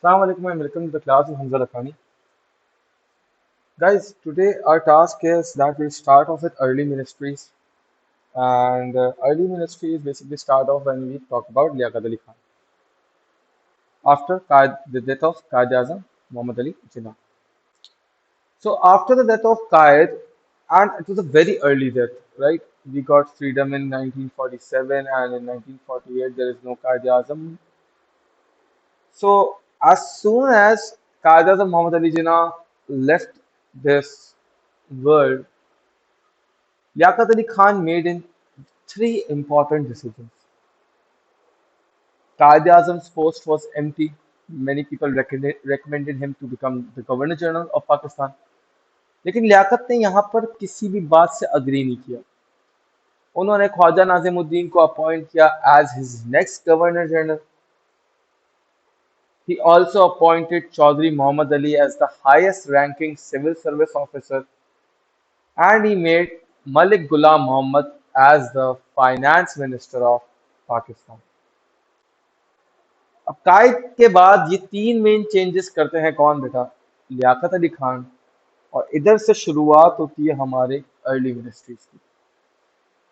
Assalamu alaikum and welcome to the class of Hamza Lakhani. Guys, today our task is that we'll start off with early ministries. And early ministries basically start off when we talk about Liaquat Ali Khan. After the death of Qaid Azam, Muhammad Ali Jinnah. So after the death of Qaid, and it was a very early death, right? We got freedom in 1947 and in 1948 there is no Qaid Azam. So as soon as Qaid Azam Muhammad Ali Jinnah left this world, Liaquat Ali Khan made in three important decisions. Quaid-e-Azam's post was empty. Many people recommended him to become the Governor General of Pakistan. लेकिन लियाकत ने यहाँ पर किसी भी बात से agree नहीं किया. उन्होंने ख्वाजा नाजिमुद्दीन को अपॉइंट किया as his next governor general. He also appointed Chaudhry Muhammad Ali as the highest ranking civil service officer, and he made Malik Ghulam Muhammad as the finance minister of Pakistan. अब कायद के बाद ये तीन main changes करते हैं कौन बेटा? लियाकत अली खान. और इधर से शुरुआत होती है हमारे अर्ली मिनिस्ट्रीज की.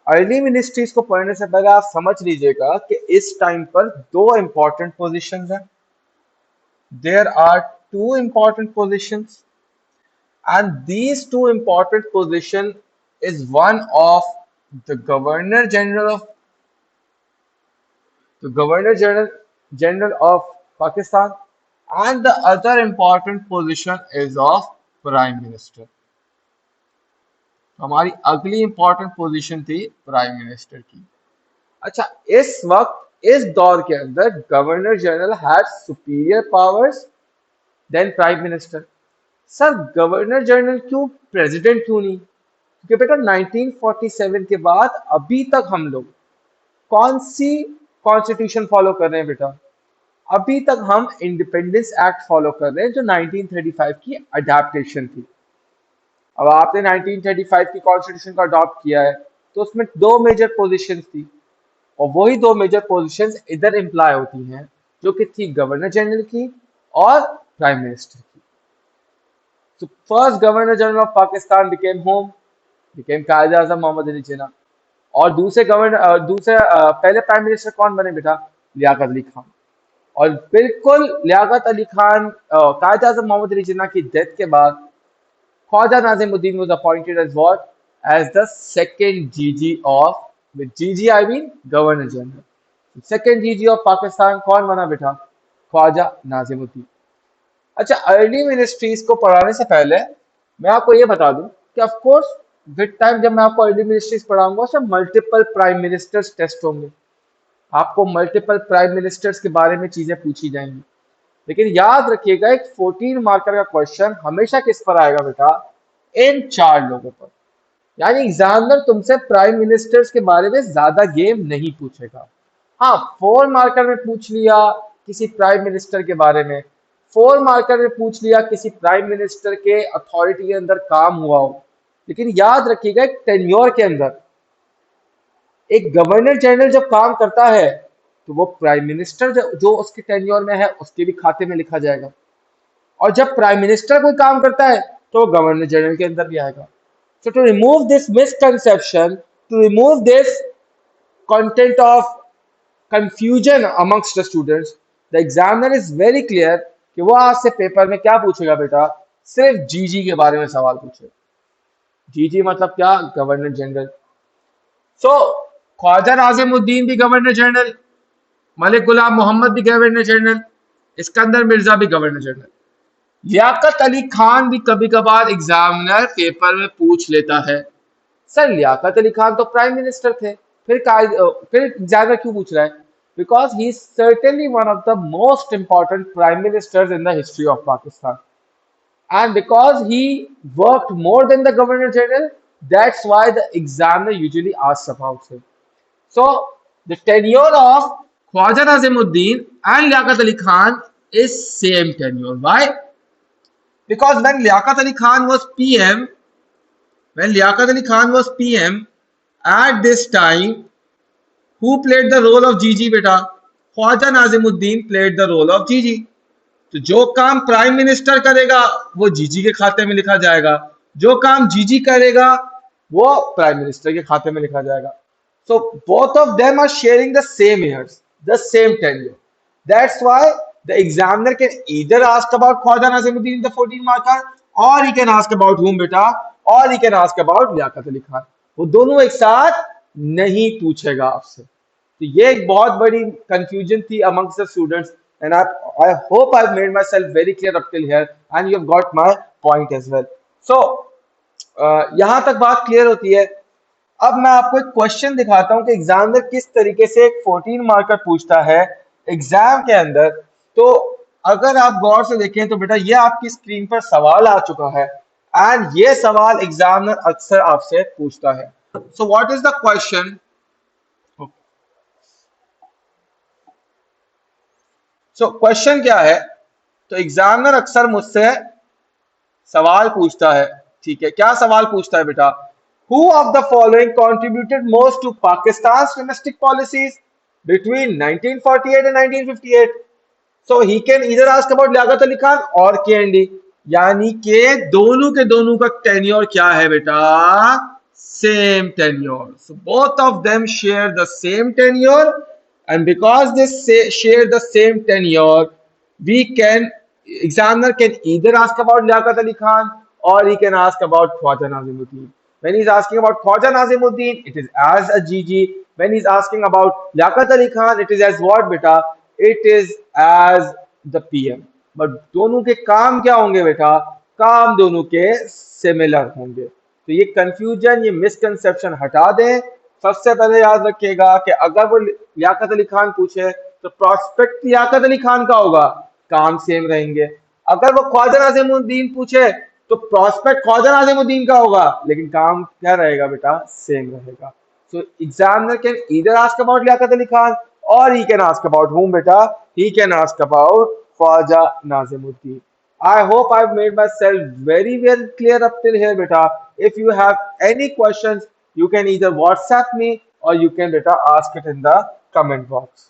अर्ली मिनिस्ट्रीज को पढ़ने से पहले आप समझ लीजिएगा कि इस टाइम पर दो इंपॉर्टेंट पोजीशंस हैं. There are two important positions and these two important position is one of the Governor General of Pakistan, and the other important position is of Prime Minister. हमारी अगली इंपॉर्टेंट पोजीशन थी prime minister की. अच्छा, इस वक्त इस दौर के अंदर governor general had superior powers than prime minister. Sir, governor general क्यों, प्रेसिडेंट क्यों नहीं? क्योंकि बेटा 1947 के बाद अभी तक हम लोग कौन सी कॉन्स्टिट्यूशन फॉलो कर रहे हैं बेटा? अभी तक हम इंडिपेंडेंस एक्ट फॉलो कर रहे हैं जो 1935 की अडेप्टेशन थी. अब आपने 1935 की कॉन्स्टिट्यूशन को अडॉप्ट किया है तो उसमें दो मेजर पोजीशंस थी, और वही दो मेजर पोजीशंस इधर इम्प्लाई होती हैं जो कि थी गवर्नर जनरल की और प्राइम मिनिस्टर की. So first Governor General of Pakistan became whom? Became Qaid Azam Muhammad Ali Jinnah. और पहले प्राइम मिनिस्टर कौन बने बेटा? लियाकत अली खान. और बिल्कुल लियाकत अली खान, कायद आजम मोहम्मद अली जिन्ना की डेथ के बाद Khwaja Nazimuddin was appointed as what? As the second GG of, with GG I mean governor general. Second GG of Pakistan कौन बना बेटा? ख्वाजा नाजिमुद्दीन. अच्छा, अर्ली मिनिस्ट्रीज को पढ़ाने से पहले मैं आपको ये बता दूं कि ऑफ कोर्स विद टाइम जब मैं आपको अर्ली मिनिस्ट्रीज पढ़ाऊंगा उसमें मल्टीपल प्राइम मिनिस्टर्स टेस्ट होंगे. आपको मल्टीपल प्राइम मिनिस्टर्स के बारे में चीजें पूछी जाएंगी. लेकिन याद रखिएगा, एक 14 मार्कर का क्वेश्चन हमेशा किस पर आएगा बेटा? इन चार लोगों पर. यानी एग्जामिनर तुमसे प्राइम मिनिस्टर्स के बारे में ज्यादा गेम नहीं पूछेगा. हाँ, 4 मार्कर में पूछ लिया किसी प्राइम मिनिस्टर के बारे में, 4 मार्कर में पूछ लिया किसी प्राइम मिनिस्टर के अथॉरिटी के अंदर काम हुआ हो. लेकिन याद रखिएगा, एक टेन्योर के अंदर एक गवर्नर जनरल जब काम करता है तो वो प्राइम मिनिस्टर जो उसके टेन्योर में है उसके भी खाते में लिखा जाएगा, और जब प्राइम मिनिस्टर कोई काम करता है तो गवर्नर जनरल के अंदर भी आएगा. So to remove this misconception, to remove this content of confusion amongst the students, the examiner is very clear कि वो आपसे पेपर में क्या पूछेगा बेटा? सिर्फ जीजी के बारे में सवाल पूछेगा. जीजी मतलब क्या? Governor general. So Khawaja Nazimuddin भी गवर्नर जनरल, मलिक गुलाम मोहम्मद भी गवर्नर जनरल, इस्कंदर मिर्जा भी गवर्नर जनरल. लियाकत अली खान भी कभी कभार एग्जामिनर पेपर में पूछ लेता है. सर, लियाकत अली खान तो प्राइम मिनिस्टर थे, फिर एग्जामिनर क्यों पूछ रहा है? Because he is certainly one of the most important prime ministers in the history of Pakistan, and because he worked more than the governor general, that's why the examiner usually asks about him. So the tenure of Khwaja Nazimuddin and Liaquat Ali Khan is same tenure. Why? Because when Liaquat Ali Khan was PM, at this time, who played the role of GG beta? Khwaja Nazimuddin played the role of GG. तो जो काम prime minister करेगा वो जीजी के खाते में लिखा जाएगा, जो काम जीजी करेगा वो प्राइम मिनिस्टर के खाते में लिखा जाएगा. So both of them are sharing the same years, the same tenure. That's why the examiner can either ask about Khwaja Nazimuddin in the 14 marker, or he can ask about whom beta, or he can ask about Liaquat Ali Khan. वो दोनों एक साथ नहीं पूछेगा आपसे. तो ये एक बहुत बड़ी confusion थी amongst the students, and I hope I've made myself very clear up till here, and you've got my point as well. So यहां तक बात क्लियर होती है. अब मैं आपको एक क्वेश्चन दिखाता हूं कि एग्जामिनर किस तरीके से एक 14 मार्कर पूछता है एग्जाम के अंदर. तो अगर आप गौर से देखें तो बेटा ये आपकी स्क्रीन पर सवाल आ चुका है, एंड ये सवाल एग्जामिनर अक्सर आपसे पूछता है. So what is the question? So question क्या है? तो एग्जामिनर अक्सर मुझसे सवाल पूछता है. ठीक है, क्या सवाल पूछता है बेटा? Who of the following contributed most to Pakistan's domestic policies between 1948 and 1958? So he can either ask about Liaquat Ali Khan और KND, यानी के दोनों का टेन्योर क्या है बेटा? Same tenure. So both of them share the same tenure, and because they share the same tenure, we can examiner can either ask about Liaquat Ali Khan or he can ask about Khwaja Nazimuddin. When he's asking about Khwaja Nazimuddin, it is as a GG. When he's asking about Liaquat Ali Khan, it is as what beta? It is as the PM. But दोनों के काम क्या होंगे बेटा? काम दोनों के similar होंगे. तो ये कंफ्यूजन, ये मिसकंसेप्शन हटा दें. सबसे पहले याद रखिएगा कि अगर वो लियाकत अली खान पूछे तो प्रोस्पेक्ट लियाकत अली खान का होगा, काम सेम रहेंगे. अगर वो ख्वाजा नाज़िमुद्दीन पूछे तो प्रोस्पेक्ट ख्वाजा नाज़िमुद्दीन का होगा, लेकिन काम क्या रहेगा बेटा? सेम रहेगा. So examiner can either ask about Liaquat Ali Khan और he can ask about whom बेटा? He can ask about Khawaja Nazimuddin. I hope I've made myself very well clear up till here beta. If you have any questions, you can either WhatsApp me or you can beta ask it in the comment box.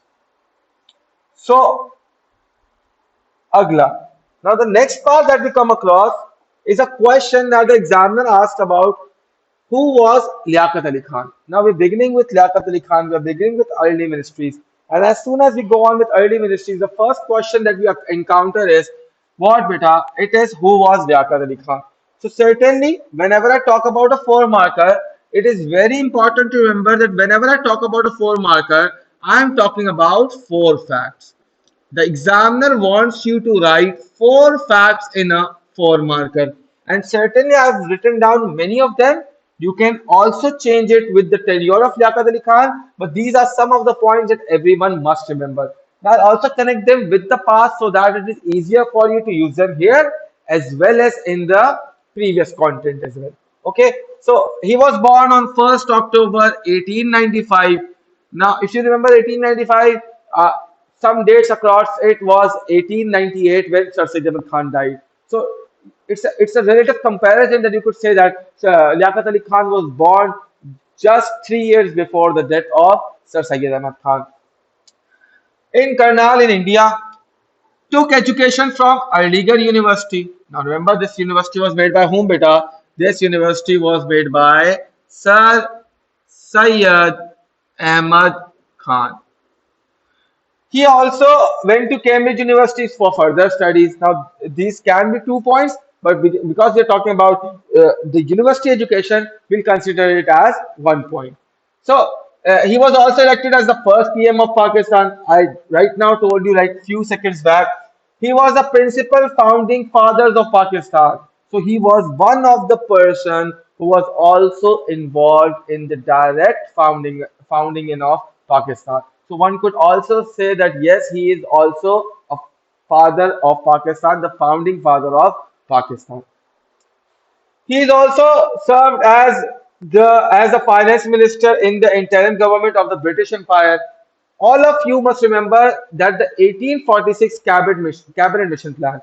So agla. Now the next part that we come across is a question that the examiner asked about who was Liaquat Ali Khan. Now we're beginning with Liaquat Ali Khan, we're beginning with early ministries. And as soon as we go on with early ministries, the first question that we encounter is, what beta? It is who was Liaquat Ali Khan. So certainly, whenever I talk about a 4 marker, it is very important to remember that whenever I talk about a 4 marker, I am talking about 4 facts. The examiner wants you to write 4 facts in a 4 marker, and certainly I have written down many of them. You can also change it with the tenure of Liaquat Ali Khan, but these are some of the points that everyone must remember. I'll also connect them with the past so that it is easier for you to use them here as well as in the previous content as well. Okay, so he was born on 1st October 1895. Now, if you remember 1895, some dates across it was 1898 when Sir Syed Ahmad Khan died. So it's a relative comparison that you could say that Liaquat Ali Khan was born just 3 years before the death of Sir Syed Ahmad Khan. In Karnal in India, took education from Aligarh University. Now remember, this university was made by whom beta? This university was made by Sir Syed Ahmad Khan. He also went to Cambridge University for further studies. Now, these can be 2 points, but because we are talking about the university education, we'll consider it as 1 point. So, he was also elected as the first PM of Pakistan. I right now told you like few seconds back. He was the principal founding fathers of Pakistan. So, he was one of the person who was also involved in the direct founding in of Pakistan. So one could also say that yes, he is also a father of Pakistan, the founding father of Pakistan. He is also served as the finance minister in the interim government of the British Empire. All of you must remember that the 1846 cabinet mission plan,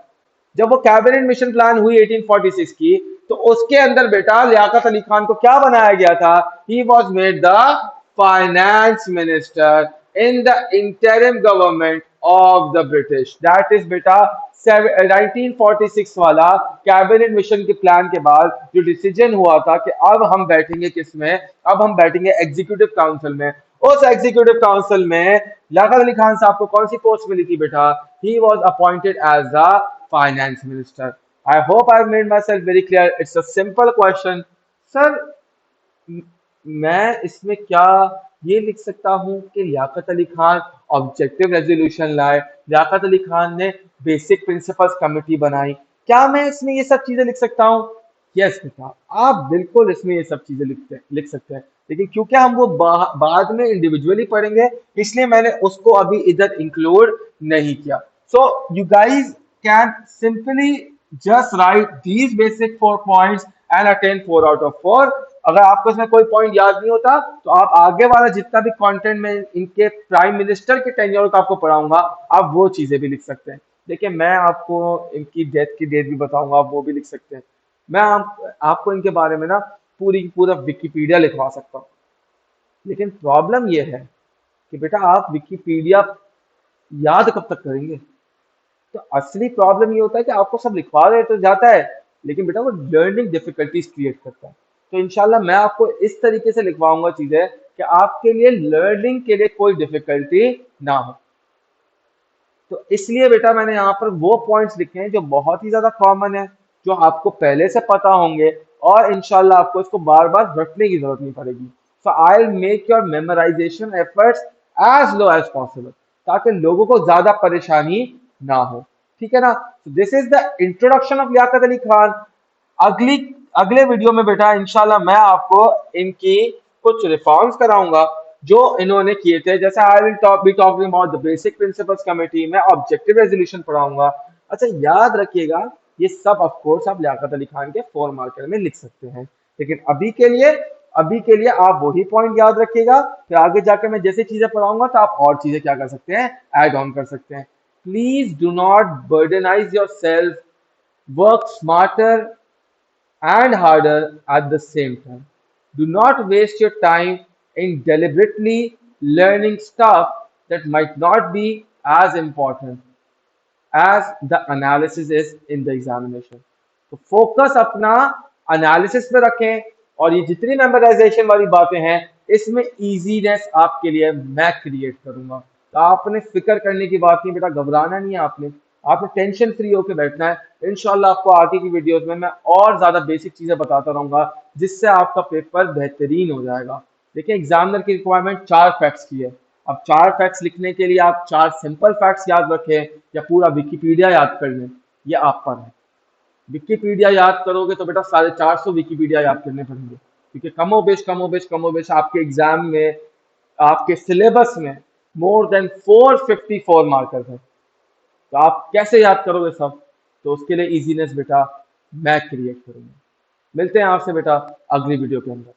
जब वो cabinet mission plan हुई 1846 की, तो उसके अंदर बेटा लियाकत अली खान को क्या बनाया गया था? He was made the finance minister in the interim government of the British. That is बेटा 1946 वाला कैबिनेट मिशन के प्लान के बाद जो डिसीजन हुआ था कि अब हम बैठेंगे किस में, अब हम बैठेंगे एग्जीक्यूटिव काउंसिल में। उस एग्जीक्यूटिव काउंसिल में लियाकत अली खान साहब को कौन सी पोस्ट मिली थी बेटा? He was appointed as the finance minister. I hope I made my self very clear. It's a simple question. Sir मैं इसमें क्या ये लिख सकता हूँ कि लियाकत अली खान ऑब्जेक्टिव रेजोल्यूशन लाए, लियाकत अली खान ने बेसिक प्रिंसिपल्स कमेटी बनाई, क्या मैं इसमें ये सब चीजें लिख सकता हूँ? यस बेटा, आप बिल्कुल इसमें ये सब चीजें लिख सकते हैं, लेकिन क्योंकि हम वो बाद में इंडिविजुअली पढ़ेंगे, इसलिए मैंने उसको अभी इधर इंक्लूड नहीं किया। So you guys can simply just right these basic 4 points and attain 4 out of 4। अगर आपको इसमें कोई पॉइंट याद नहीं होता तो आप आगे वाला जितना भी कंटेंट में इनके प्राइम मिनिस्टर के टेन्योर का आपको पढ़ाऊंगा, आप वो चीजें भी लिख सकते हैं। देखिए मैं आपको इनकी डेथ की डेट भी बताऊंगा, आप वो भी लिख सकते हैं। मैं आपको इनके बारे में ना पूरी की पूरा विकिपीडिया लिखवा सकता हूँ, लेकिन प्रॉब्लम ये है कि बेटा आप विकिपीडिया याद कब तक करेंगे? तो असली प्रॉब्लम ये होता है कि आपको सब लिखवा रहे तो जाता है, लेकिन बेटा वो लर्निंग डिफिकल्टीज क्रिएट करता है। तो इंशाल्लाह मैं आपको इस तरीके से लिखवाऊंगा चीजें कि आपके लिए लर्निंग के लिए कोई डिफिकल्टी ना हो। तो इसलिए बेटा मैंने यहाँ पर वो पॉइंट्स लिखे हैं जो बहुत ही ज्यादा कॉमन है, जो आपको पहले से पता होंगे, और इंशाल्लाह आपको इसको बार बार रटने की जरूरत नहीं पड़ेगी। So I will make your memorisation efforts as low as possible, ताकि लोगों को ज्यादा परेशानी ना हो। ठीक है ना? This is the introduction of Liaquat Ali Khan. अगली अगले वीडियो में बेटा इंशाल्लाह मैं आपको इनकी कुछ रिफॉर्म्स कराऊंगा जो इन्होंने किए थे। जैसे I will be talking about the basic principles committee, मैं ऑब्जेक्टिव रेजोल्यूशन पढ़ाऊंगा। अच्छा याद रखिएगा, ये सब ऑफ कोर्स आप लियाकत अली खान के 4 मार्कर में लिख सकते हैं, लेकिन अभी के लिए आप वही पॉइंट याद रखिएगा, फिर आगे जाकर मैं जैसे चीजें पढ़ाऊंगा तो आप और चीजें क्या कर सकते हैं, ऐड ऑन कर सकते हैं। Please do not burdenize yourself, work smarter and harder at the same time. Do not waste your time in deliberately learning stuff that might not be as important as the analysis is in the examination. तो focus अपना analysis पे रखें, और ये जितनी memorisation वाली बातें हैं इसमें इजीनेस आपके लिए मैं क्रिएट करूंगा। तो आपने फिक्र करने की बात नहीं बेटा, घबराना नहीं है, आपने टेंशन फ्री होकर बैठना है। इंशाल्लाह आपको आगे की वीडियोस में मैं और ज्यादा बेसिक चीजें बताता रहूंगा, जिससे आपका पेपर बेहतरीन हो जाएगा। देखिए एग्जामिनर की रिक्वायरमेंट 4 फैक्ट्स की है। अब 4 फैक्ट्स लिखने के लिए आप 4 सिंपल फैक्ट्स याद रखें या पूरा विकिपीडिया याद कर लें, ये आप पर है। विकिपीडिया याद करोगे तो बेटा 450 विकिपीडिया याद करने पड़ेंगे, क्योंकि कमोबेश आपके एग्जाम में, आपके सिलेबस में मोर देन 454 मार्कर है। तो आप कैसे याद करोगे सब? तो उसके लिए इजीनेस बेटा मैं क्रिएट करूंगा। मिलते हैं आपसे बेटा अगली वीडियो के अंदर।